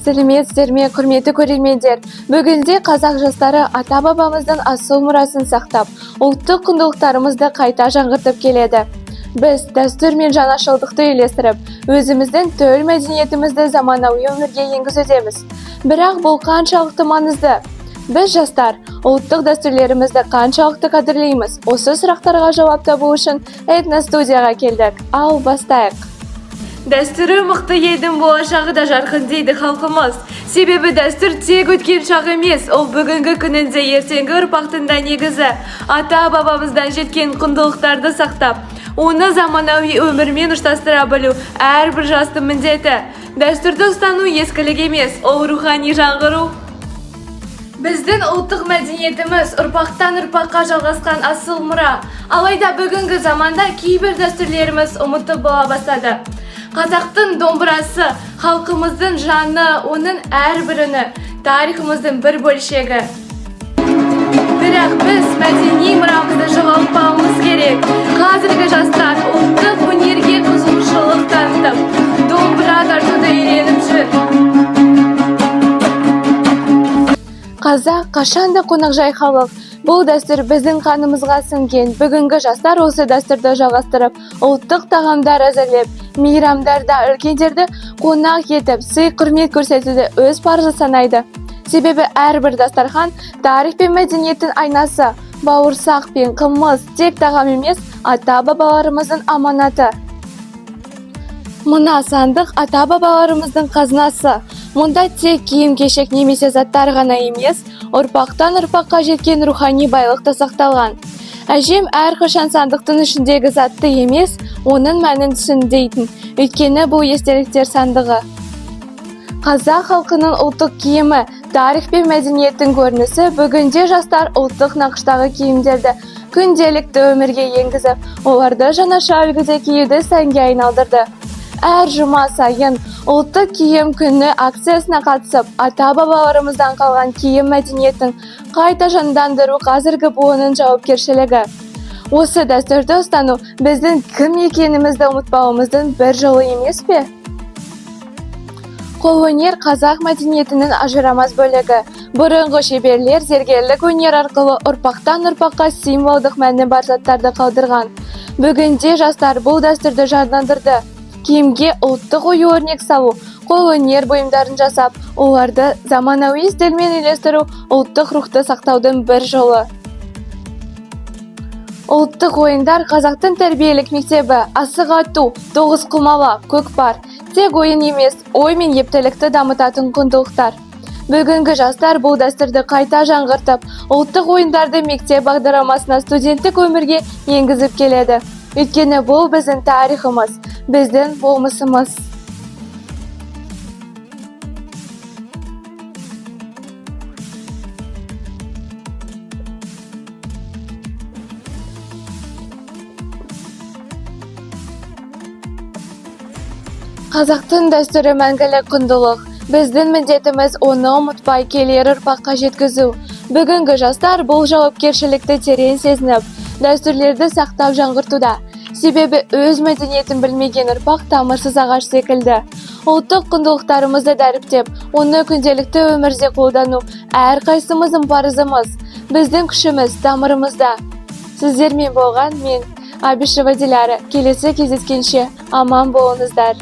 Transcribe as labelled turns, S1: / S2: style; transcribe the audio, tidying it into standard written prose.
S1: сәлеметсіздер ме, құрметті көрермендер. Бүгінде қазақ жастары ата-бабамыздың асыл мұрасын сақтап, ұлттық құндылықтарымызды қайта жаңғыртып келеді. Біз дәстүр мен жаңашылдықты үйлестіріп, өзіміздің төл мәдениетімізді заманауи өмірге енгізудеміз. Бірақ бұл қаншалықты маңызды? Біз жастар ұлттық дәстүрлерімізді қаншалықты қадірлейміз? Осы сұрақтарға жауап табу үшін этностудияға келдік. Ал бастайық. Дәстүрі мықты елдің болашағы да жарқын дейді халқымыз. Себебі дәстүр тек өткен шақ емес, ол бүгінгі күнінде ертеңгі ұрпақтың да негізі. Ата-бабамыздан жеткен құндылықтарды сақтап, оны заманауи өмірмен ұштастыра білу әрбір жастың міндеті. Дәстүрді ұстану ескілік емес, ол рухани жаңғыру. Біздің ұлттық мәдениетіміз ұрпақтан ұрпаққа жалғасқан асыл мұра. Алайда бүгінгі заманда кейбір дәстүрлеріміз ұмытып бола бастады. Қазақтың домбырасы, халқымыздың жаны, оның әрбіріні, тарихымыздың бір бөлшегі. Бірақ біз мәдени мұрамызды жоғалтпауымыз керек. Қазіргі жастар ұлттық өнерге қызығушылық танытып, домбыра тартуды үйреніп жүр. Қазақ қашанда қонақжай халық. Бұл дәстүр біздің қанымызға сіңген. Бүгінгі жастар осы дәстүрді жалғастырып, ұлттық тағамдар әзірлеп, мейрамдарда үлкендерді қонақ етіп, сый құрмет көрсетуді өз парызы санайды. Себебі әрбір дастархан тарих пен мәдениеттің айнасы. Бауырсақ пен қымыз тек тағам емес, ата-бабаларымыздың аманаты. Мына сандық ата-бабаларымыздың қазынасы. Мұнда тек киім-кешек немесе заттар ғана емес, ұрпақтан ұрпаққа жеткен рухани байлықты сақталған. Әжем әрқашан сандықтың ішіндегі затты емес, оның мәнін түсіндейтін. Өйткені бұл естеліктер сандығы. Қазақ халқының ұлттық киімі, тарих пен мәдениеттің көрінісі. Бүгінде жастар ұлттық нақыштағы киімдерді күнделікті өмірге енгізіп, оларды жаңаша үлгіде киюді сәнге айналдырды. Әр жұма сайын ұлттық киім күні акциясына қатысып, ата-бабаларымыздан қалған киім мәдениетін қайта жандандыру қазіргі буынның жауапкершілігі. Осы дәстүрді ұстану біздің кім екенімізді ұмытпауымыздың бір жолы емес пе? Қолөнер қазақ мәдениетінің ажырамас бөлігі. Бұрынғы шеберлер зергерлік өнер арқылы ұрпақтан ұрпаққа символдық мәні бар заттарды қалдырған. Бүгінде жастар бұл дәстүрді жандандырды. Киімге ұлттық ою-өрнек салу, қолөнер бұйымдарын жасап, оларды заманауи стильмен үйлестіру ұлттық рухты сақтаудың бір жолы. Ұлттық ойындар қазақтың тәрбиелік мектебі, асық ату, тоғызқұмалақ, көкпар. Тек ойын емес, ой мен ептілікті дамытатын құндылықтар. Бүгінгі жастар бұл дәстүрді қайта жаңғыртып, ұлттық ойындарды мектеп бағдарламасына студенттік өмірге енгізіп келеді. Өйткені бұл біздің тарихымыз, біздің болмысымыз. Қазақтың дәстүрі мәңгілік құндылық. Біздің міндетіміз оны ұмытпай келер ұрпаққа жеткізу. Бүгінгі жастар бұл жауапкершілікті терең сезініп, дәстүрлерді сақтап жаңғыртуда. Себебі өз мәдениетін білмеген ұрпақ тамырсыз ағаш секілді. Ұлттық құндылықтарымызды дәріптеп, оны күнделікті өмірде қолдану әрқайсымыздың парызымыз. Біздің күшіміз тамырымызда. Сіздермен болған мен, Абишева Диляра. Келесі кездескенше аман болыңыздар.